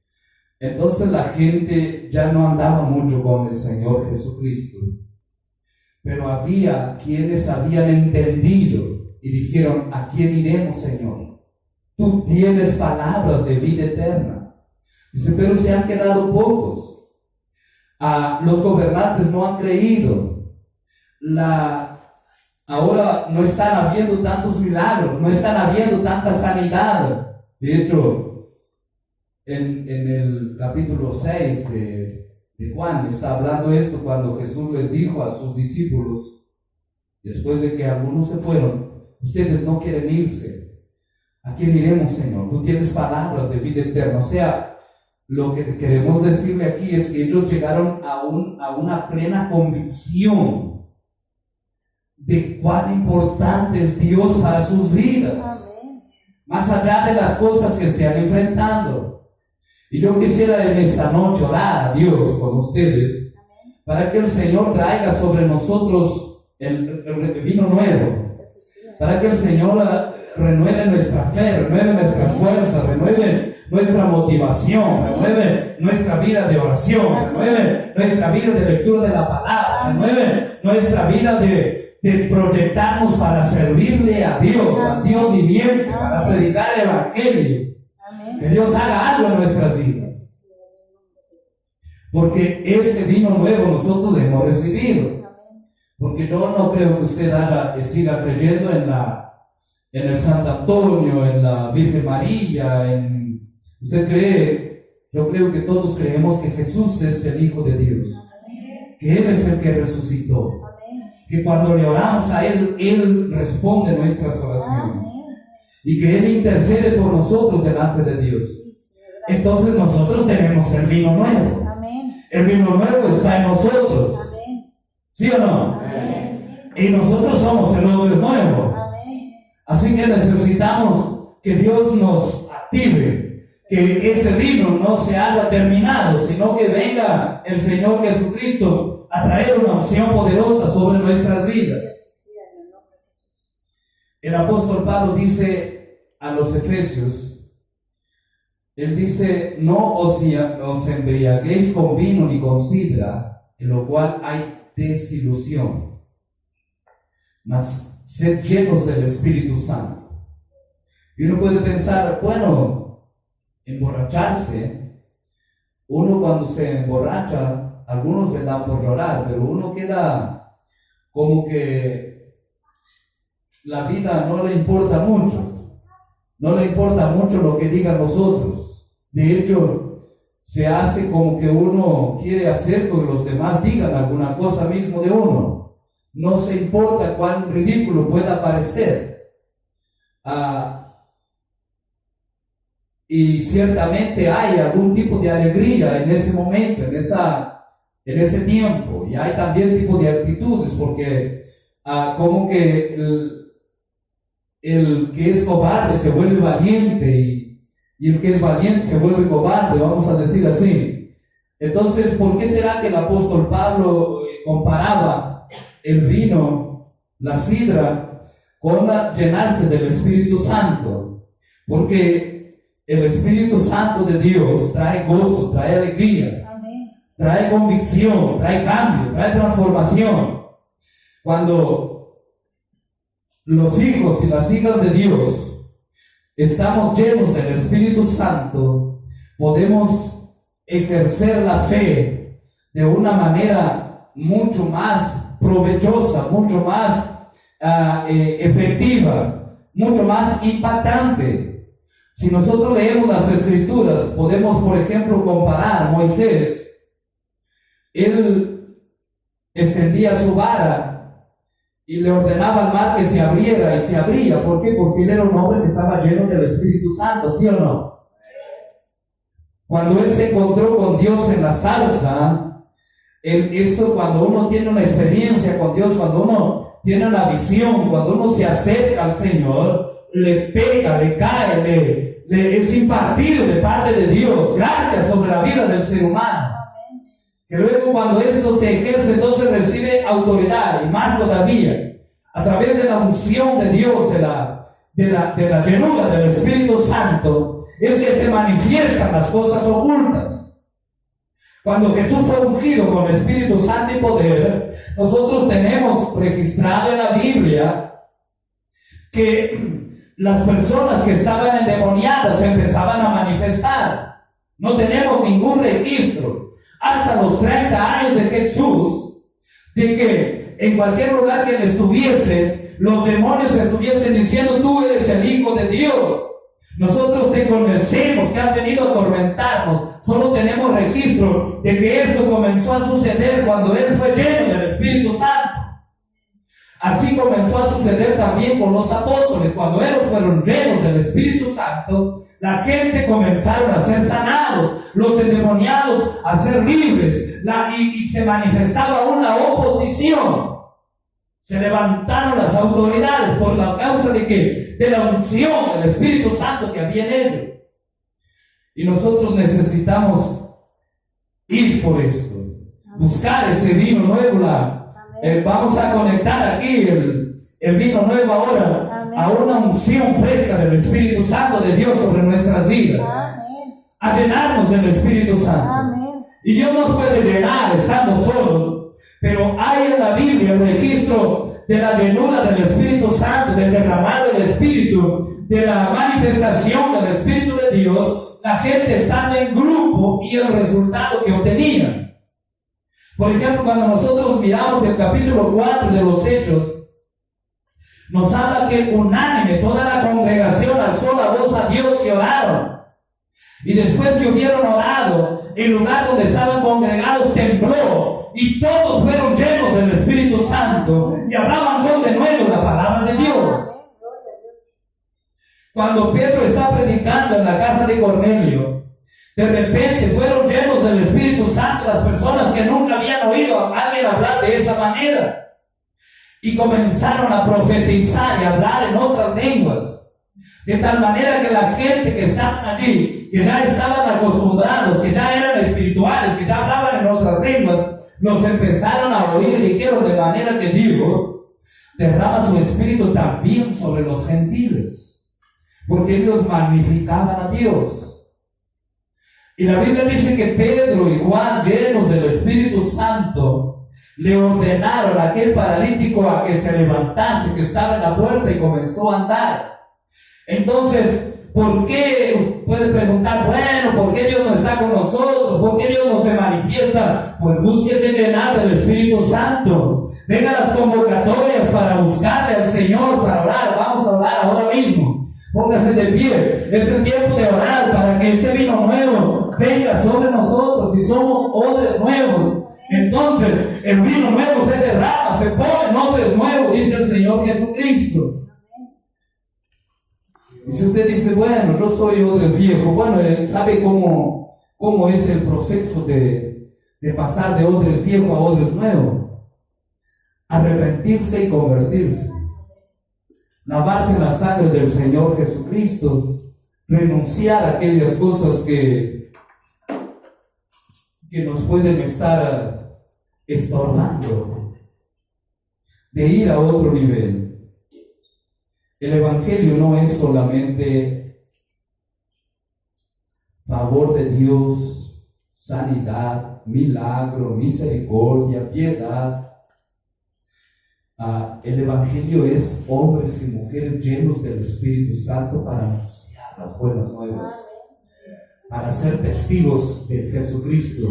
entonces la gente ya no andaba mucho con el Señor Jesucristo. Pero había quienes habían entendido y dijeron: ¿a quién iremos, Señor? Tú tienes palabras de vida eterna. Dice: pero se han quedado pocos. Los gobernantes no han creído. Ahora no están habiendo tantos milagros, no están habiendo tanta sanidad. De hecho, en el capítulo 6 de Juan está hablando esto, cuando Jesús les dijo a sus discípulos, después de que algunos se fueron: ustedes no quieren irse, ¿a quién iremos, Señor? Tú tienes palabras de vida eterna. O sea, lo que queremos decirle aquí es que ellos llegaron a una plena convicción de cuán importante es Dios para sus vidas, más allá de las cosas que estén enfrentando. Y yo quisiera en esta noche orar a Dios con ustedes para que el Señor traiga sobre nosotros el vino nuevo, para que el Señor renueve nuestra fe, renueve nuestras fuerzas, renueve nuestra motivación, renueve nuestra vida de oración, renueve nuestra vida de lectura de la palabra, renueve nuestra vida de proyectarnos para servirle a Dios viviente, para predicar el Evangelio. Que Dios haga algo en nuestras vidas, porque este vino nuevo nosotros lo hemos recibido. Porque yo no creo que usted siga creyendo en el Santo Antonio, en la Virgen María, usted cree, yo creo que todos creemos que Jesús es el Hijo de Dios, que Él es el que resucitó, que cuando le oramos a Él, Él responde nuestras oraciones y que Él intercede por nosotros delante de Dios. Entonces nosotros tenemos el vino nuevo. El vino nuevo está en nosotros. ¿Sí o no? Y nosotros somos el odre nuevo. Así que necesitamos que Dios nos active, que ese vino no se haya terminado, sino que venga el Señor Jesucristo a traer una unción poderosa sobre nuestras vidas. El apóstol Pablo dice a los Efesios, él dice: no os embriaguéis con vino ni con sidra, en lo cual hay desilusión, mas sed llenos del Espíritu Santo. Y uno puede pensar, bueno, emborracharse, uno cuando se emborracha, algunos le dan por llorar, pero uno queda como que la vida no le importa mucho. No le importa mucho lo que digan los otros. De hecho, se hace como que uno quiere hacer que los demás digan alguna cosa mismo de uno. No se importa cuán ridículo pueda parecer. Y ciertamente hay algún tipo de alegría en ese momento, en ese tiempo. Y hay también tipo de actitudes, porque como que el que es cobarde se vuelve valiente y el que es valiente se vuelve cobarde, vamos a decir así. Entonces, ¿por qué será que el apóstol Pablo comparaba el vino, la sidra, con llenarse del Espíritu Santo? Porque el Espíritu Santo de Dios trae gozo, trae alegría, trae convicción, trae cambio, trae transformación. Cuando los hijos y las hijas de Dios estamos llenos del Espíritu Santo, podemos ejercer la fe de una manera mucho más provechosa, mucho más efectiva, mucho más impactante. Si nosotros leemos las Escrituras, podemos, por ejemplo, comparar Moisés. Él extendía su vara y le ordenaba al mar que se abriera, y se abría. ¿Por qué? Porque él era un hombre que estaba lleno del Espíritu Santo, ¿sí o no? Cuando él se encontró con Dios en la zarza, cuando uno tiene una experiencia con Dios, cuando uno tiene una visión, cuando uno se acerca al Señor, le pega, le cae, es impartido de parte de Dios, gracias sobre la vida del ser humano. Que luego cuando esto se ejerce, entonces recibe autoridad, y más todavía, a través de la unción de Dios, de la llenura del Espíritu Santo, es que se manifiestan las cosas ocultas. Cuando Jesús fue ungido con Espíritu Santo y poder, nosotros tenemos registrado en la Biblia que las personas que estaban endemoniadas empezaban a manifestar. No tenemos ningún registro hasta los 30 años de Jesús de que en cualquier lugar que él estuviese, los demonios estuviesen diciendo: tú eres el Hijo de Dios, nosotros te conocemos, que has venido a atormentarnos. Solo tenemos registro de que esto comenzó a suceder cuando él fue lleno del Espíritu Santo. Así comenzó a suceder también con los apóstoles. Cuando ellos fueron llenos del Espíritu Santo, la gente comenzaron a ser sanados, los endemoniados a ser libres, y se manifestaba una oposición. Se levantaron las autoridades por la causa de que, de la unción del Espíritu Santo que había en ellos. Y nosotros necesitamos ir por esto, buscar ese vino nuevo. Vamos a conectar aquí el vino nuevo ahora a una unción fresca del Espíritu Santo de Dios sobre nuestras vidas. A llenarnos del Espíritu Santo. Y Dios nos puede llenar estando solos, pero hay en la Biblia el registro de la llenura del Espíritu Santo, del derramado del Espíritu, de la manifestación del Espíritu de Dios. La gente estando en grupo y el resultado que obtenían. Por ejemplo, cuando nosotros miramos el capítulo 4 de los Hechos, nos habla que unánime toda la congregación alzó la voz a Dios y oraron. Y después que hubieron orado, el lugar donde estaban congregados tembló y todos fueron llenos del Espíritu Santo y hablaban con denuedo la palabra de Dios. Cuando Pedro está predicando en la casa de Cornelio, de repente fueron llenos del Espíritu Santo las personas que nunca habían oído a alguien hablar de esa manera. Y comenzaron a profetizar y a hablar en otras lenguas. De tal manera que la gente que estaba allí, que ya estaban acostumbrados, que ya eran espirituales, que ya hablaban en otras lenguas, los empezaron a oír y dijeron de manera que Dios derrama su Espíritu también sobre los gentiles. Porque ellos magnificaban a Dios. Y la Biblia dice que Pedro y Juan, llenos del Espíritu Santo, le ordenaron a aquel paralítico a que se levantase, que estaba en la puerta, y comenzó a andar. Entonces, ¿por qué? Puede preguntar, bueno, ¿por qué Dios no está con nosotros? ¿Por qué Dios no se manifiesta? Pues búsquese llenar del Espíritu Santo. Venga a las convocatorias para buscarle al Señor, para orar. Vamos a orar ahora mismo. Póngase de pie. Es el tiempo de orar para que este vino nuevo venga sobre nosotros y somos odres nuevos. Entonces el vino nuevo se derrama, se pone en odres nuevos, dice el Señor Jesucristo. Y si usted dice, bueno, yo soy odres viejo, bueno, ¿sabe cómo es el proceso de pasar de odres viejo a odres nuevos? Arrepentirse y convertirse. Lavarse en la sangre del Señor Jesucristo, renunciar a aquellas cosas que nos pueden estar estorbando, de ir a otro nivel. El Evangelio no es solamente favor de Dios, sanidad, milagro, misericordia, piedad. El Evangelio es hombres y mujeres llenos del Espíritu Santo para anunciar las buenas nuevas, para ser testigos de Jesucristo.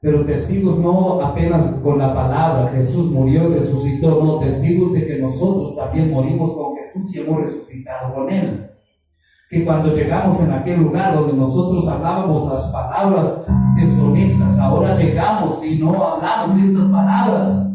Pero testigos no apenas con la palabra, Jesús murió y resucitó, no, testigos de que nosotros también morimos con Jesús y hemos resucitado con Él. Que cuando llegamos en aquel lugar donde nosotros hablábamos las palabras deshonestas, ahora llegamos y no hablamos estas palabras.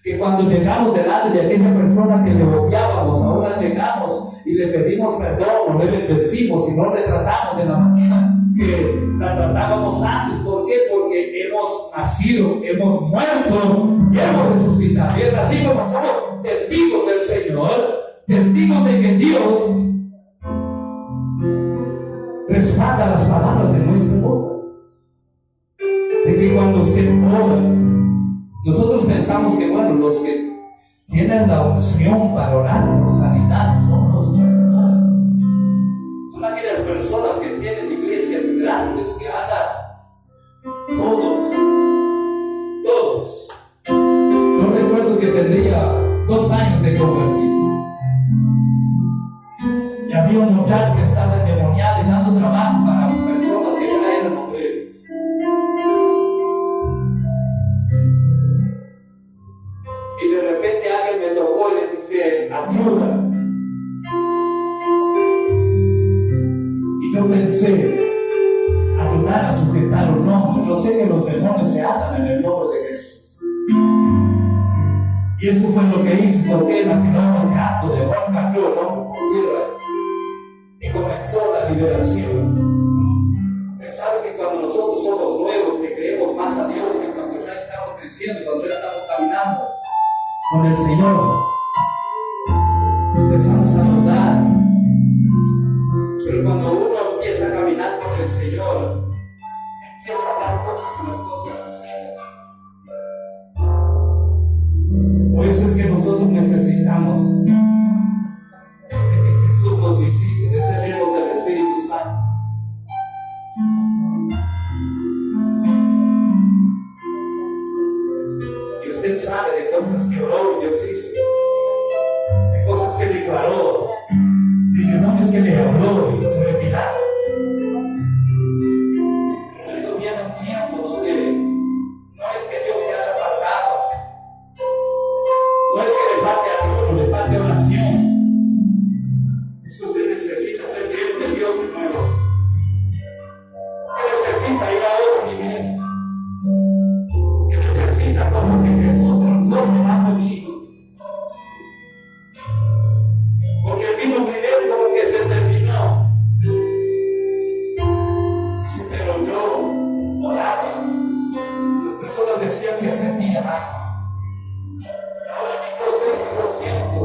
Que cuando llegamos delante de aquella persona que le odiábamos, ahora llegamos y le pedimos perdón, o le bendecimos y no le tratamos de la manera que la tratábamos antes. ¿Por qué? Porque hemos nacido, hemos muerto y hemos resucitado. Y es así como somos testigos del Señor, testigos de que Dios respalda las palabras de nuestra boca. De que cuando se ora, nosotros pensamos que, bueno, los que tienen la unción para orar por sanidad son los pastores. Son aquellas personas que tienen iglesias grandes, que hagan todos. Yo recuerdo que tendría 2 años de convertido. Y había un muchacho que estaba endemoniado y dando trabajo para personas que ya eran obreros. Y de repente alguien me tocó y le dice, ayuda. Y yo pensé, ayudar a sujetar un hombro. Yo sé que los demonios se atan en el nombre de Jesús. Y eso fue lo que hice, toqué la que no me ato, de demonio cayó el hombro por tierra. Y comenzó la liberación. Usted sabe que cuando nosotros somos nuevos, le creemos más a Dios que cuando ya estamos creciendo, cuando ya estamos caminando. con el Señor, empezamos a dudar. Pero cuando uno empieza a caminar con el Señor, empieza a dar cosas y las cosas suceden. Por eso es que nosotros necesitamos de que Jesús nos visite, de ser llenos del Espíritu Santo. Y usted sabe de cosas que oró y Dios hizo, de cosas que declaró, de que no es que le habló y se retiraron. Luego viene un tiempo donde no es que Dios se haya apartado, no es que le falte ayuno, le falte oración, es que usted necesita ser lleno de Dios de nuevo. Usted necesita ir a otro nivel. Usted necesita como que Jesús transforme el agua en vino. Porque el vino primero como que se terminó. Sí, pero yo oraba. Las personas decían que sentía agua. Ahora mi proceso lo siento.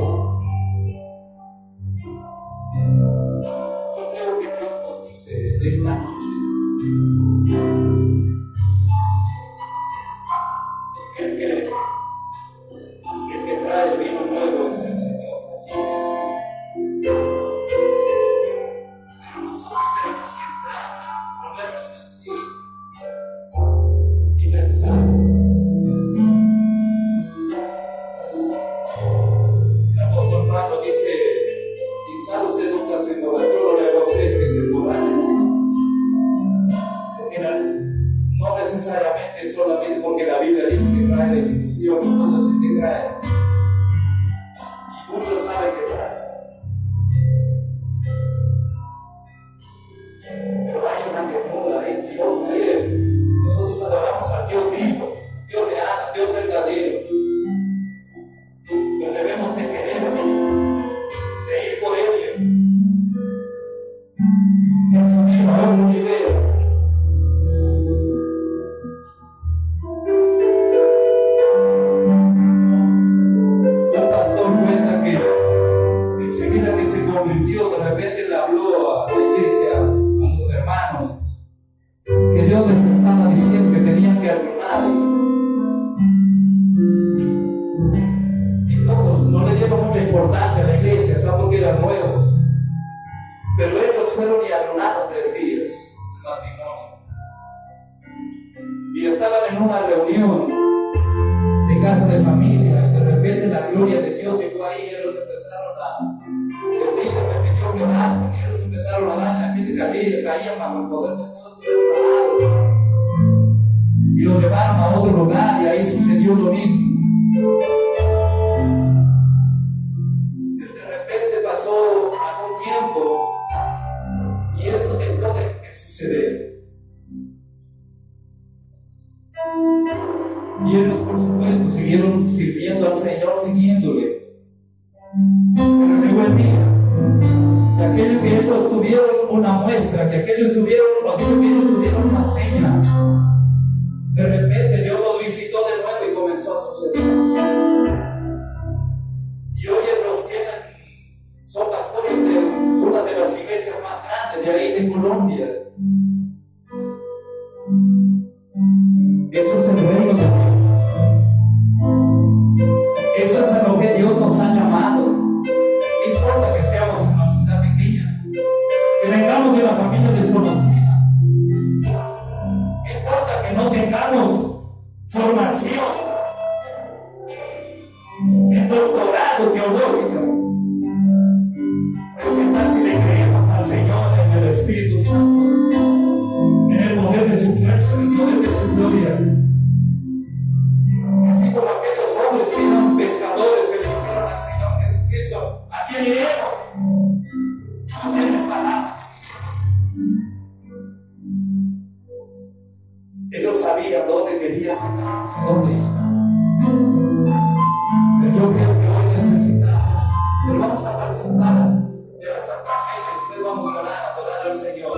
Yo creo que Dios nos dice esta noche que el que trae el vino nuevo es el Señor Jesús. Pero nosotros tenemos que entrar, ponernos en sí y pensar. El apóstol Pablo dice: quizá usted nunca se emborrachó, no le haga a usted que se emborrache. Porque no necesariamente solamente porque la Biblia dice que trae desilusión, todo se te trae. Y muchos saben que trae. Pero hay una llanura, hay Dios real. Nosotros adoramos a Dios vivo, Dios real, Dios verdadero. Pero debemos de querer, de ir por Él, de subir a otro nivel. Un pastor cuenta que enseguida que se convirtió, de repente le habló a la iglesia, a los hermanos, que Dios les estaba diciendo que tenían que ayunar. Y todos no le dieron mucha importancia a la iglesia, hasta porque eran nuevos. Pero ellos fueron y ayunaron 3 días de matrimonio. Y estaban en una reunión de casa de familia, y de repente la gloria de Dios llegó ahí, y ellos empezaron a, el líder me pidió que orasen, y ellos empezaron a dar, la gente caía bajo el poder de Dios, y ellos sanaron, y los llevaron a otro lugar, y ahí sucedió lo mismo. Pero de repente pasó algún tiempo, y esto dejó de suceder. Y ellos, por supuesto, siguieron sirviendo al Señor, siguiéndole. Pero llegó el día de aquello que ellos tuvieron una muestra, que aquello que ellos tuvieron una seña. De repente Dios los visitó de nuevo y comenzó a suceder. Y hoy ellos son pastores de una de las iglesias más grandes de ahí de Colombia. Eso es el reino de Dios. Eso es a lo que Dios nos ha llamado. No importa que seamos en una ciudad pequeña, que vengamos de la familia desconocida, no importa que no tengamos formación en doctorado teológico, pero qué tal si le creemos al Señor en el Espíritu Santo, en el poder de su fuerza, en el poder de su gloria. Así como aquellos hombres que eran pescadores que le dijeron al Señor Jesucristo: ¿a quién iremos? ¿A quién es palabra? Ellos sabían dónde querían llegar, dónde iban. Pero yo creo que hoy necesitamos, pero vamos a participar de la Santa Cena y después vamos a orar, a adorar al Señor.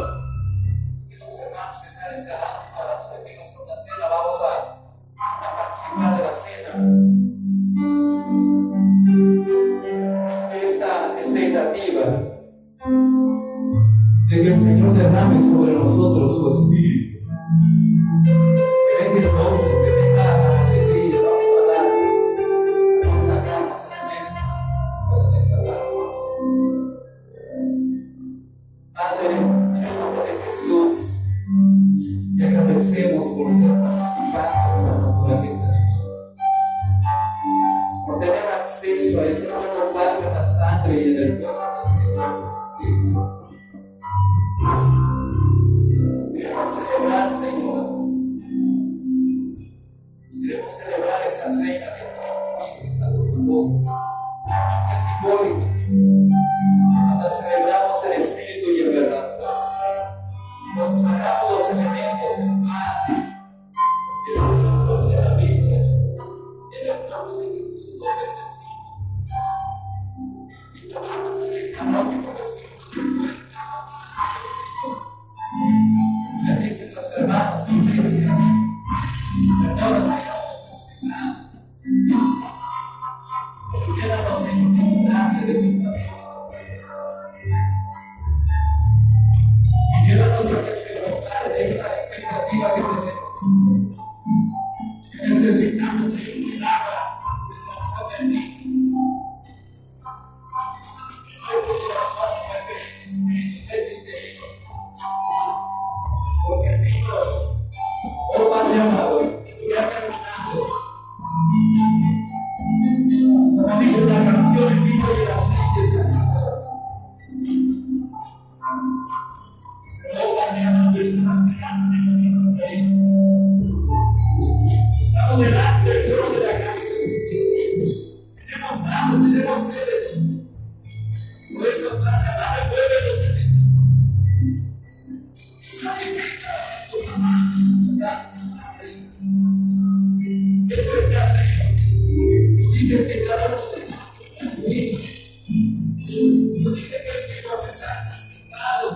Así que los hermanos que están escalados para servir la Santa Cena, vamos a participar de la cena. por ser participantes de la naturaleza divina, por tener acceso a ese nuevo pacto en la sangre y en el cuerpo del Señor Jesucristo. Queremos celebrar, Señor. Queremos celebrar esa cena que tú hiciste a los apóstoles, que es simbólica, cuando celebramos el Espíritu y en verdad. Consagramos los elementos en pan, el corazón de la Virgen, en el nombre de Jesús los bendecimos. Y tomamos en esta noche como signo de muerte a la sangre del Señor. Le dicen los hermanos, iglesia, perdona, Señor, nuestros pecados. Quédanos, Señor, con gracia de tu favor. Ayúdanos a desenfocar de esta expectativa que tenemos. Que necesitamos ser un milagro de nuestra bendita. Que nuestro corazón mueve el Espíritu desde interior. Porque el vino, oh Padre amado, se ha terminado. Como dice la canción, el vino y el aceite se han acabado. Estamos delante del trono de la gracia. Tenemos hambre, tenemos sed de ti. Por eso, traslada el pueblo de los celestiales. Santificas tu mamá. Esto es ya, Señor. Tú dices que cada uno se santifica. Tú dices que el que procesar sus pecados.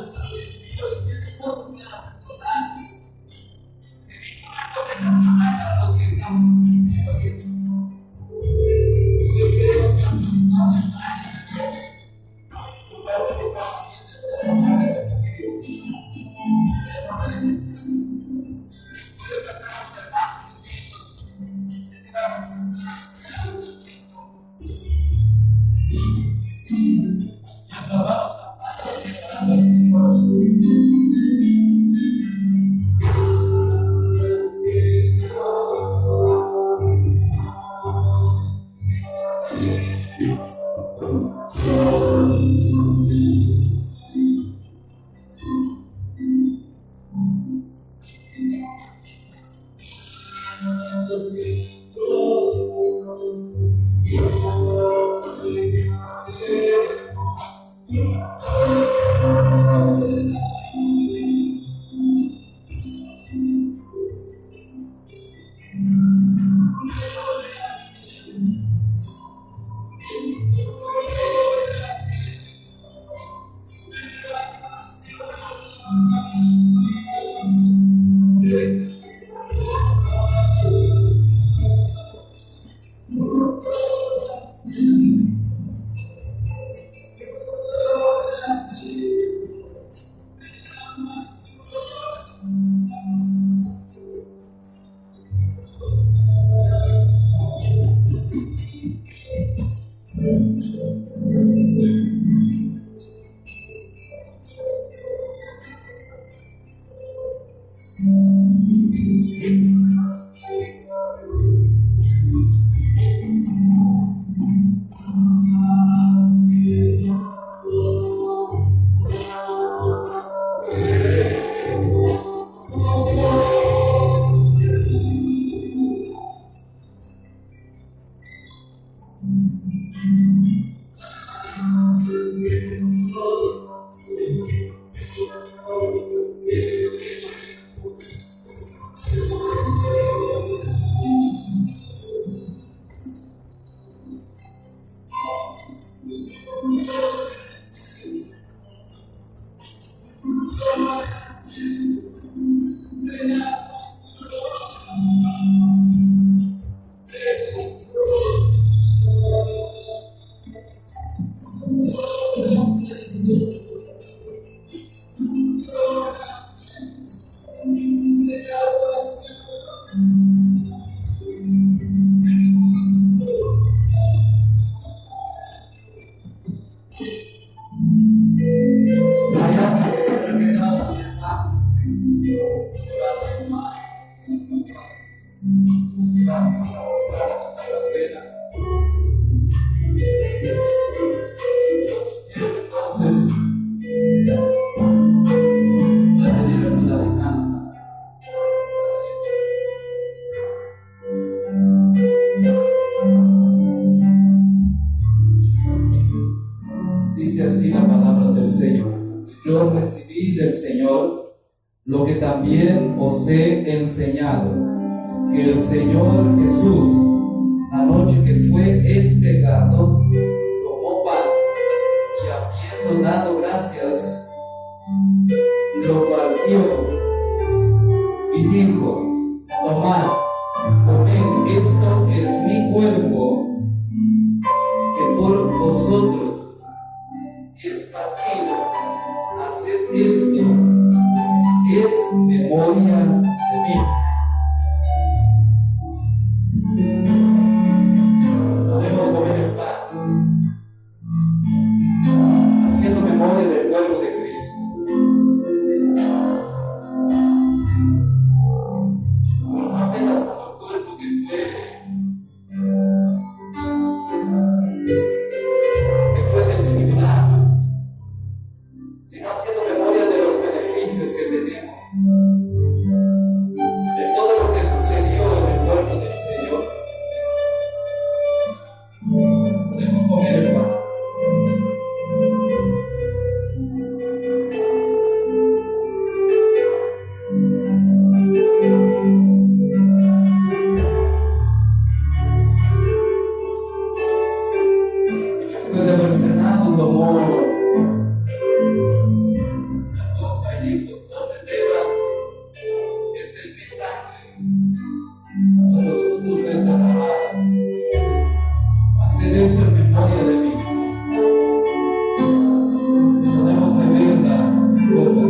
también os he enseñado que el Señor Jesús, la noche que fue entregado, tomó pan y habiendo dado gracias, lo partió y dijo: tomad, comed, esto es mi cuerpo que por vosotros es partido. Haced esto en memoria de mí. Podemos comer el pan haciendo memoria del cuerpo de Cristo. No apenas como el cuerpo que fue desfigurado, sino haciendo memoria de los beneficios que tenemos, de todo lo que sucedió en el cuerpo del Señor. Podemos comer el pan. Después de haber cenado, tomó la copa y dijo: tomen, beban, esta es mi sangre, por vosotros es derramada. Haced esto en memoria de mí. Podemos beber la copa.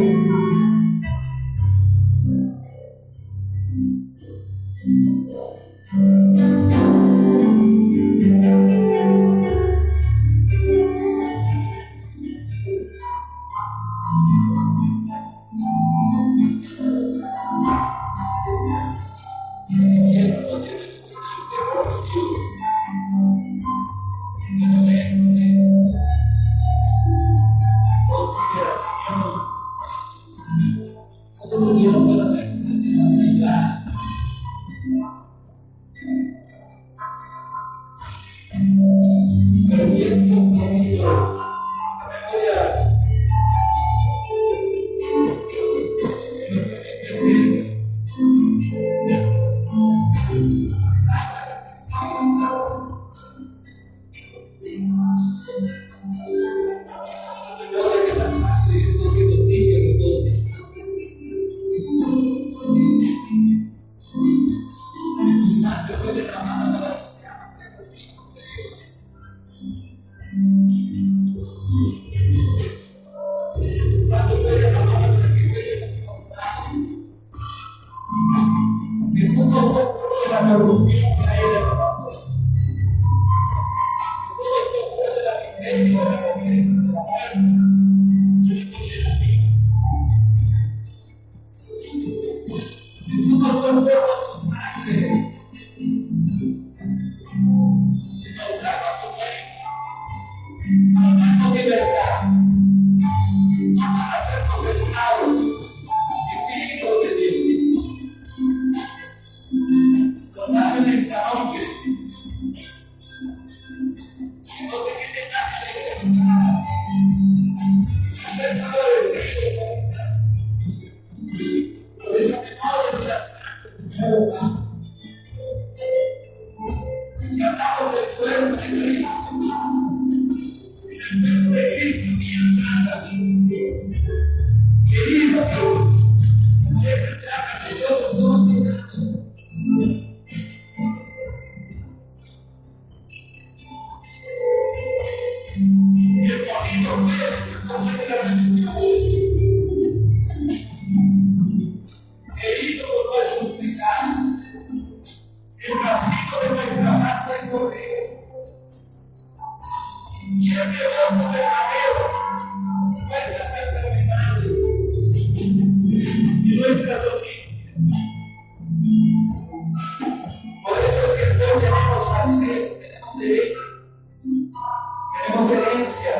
Tenemos herencia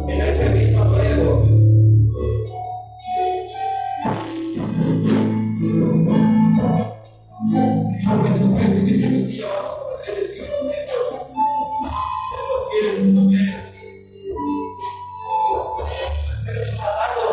en ese ritmo nuevo. Señor Jesucristo dice que un día vamos a perder el firmamento de los cielos con él. El Señor nos ha dado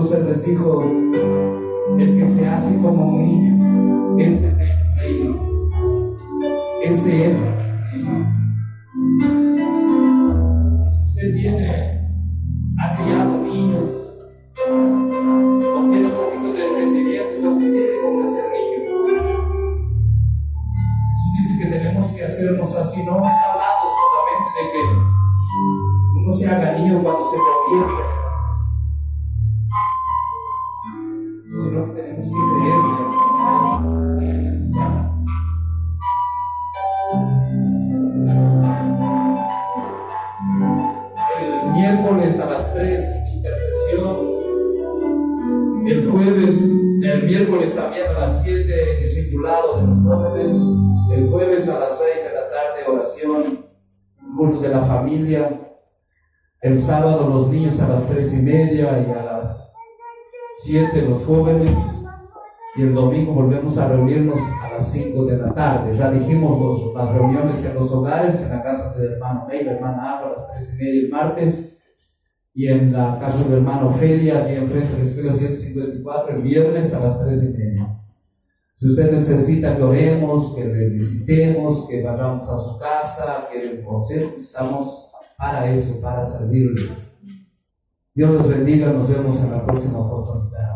Se les dijo: el que se hace como un niño, ese es el reino, ese es el reino. Si usted ha criado niños o tiene un poquito de entendimiento, entonces tiene como ese creo que tenemos que creerle al Señor. El miércoles a las 3, intercesión. El miércoles también a las 7, discipulado de los jóvenes. El jueves a las 6 de la tarde, oración, culto de la familia. El sábado los niños a las 3:30 y a las 7 los jóvenes. Y el domingo volvemos a reunirnos a las 5 de la tarde. Ya dijimos las reuniones en los hogares, en la casa del hermano Ney, la hermana Alba a las 3:30 el martes. Y en la casa del hermano Felia, aquí enfrente de la escuela 154, el viernes a las 3:30. Si usted necesita que oremos, que le visitemos, que vayamos a su casa, que le conocemos, estamos para eso, para servirle. Dios los bendiga, nos vemos en la próxima oportunidad.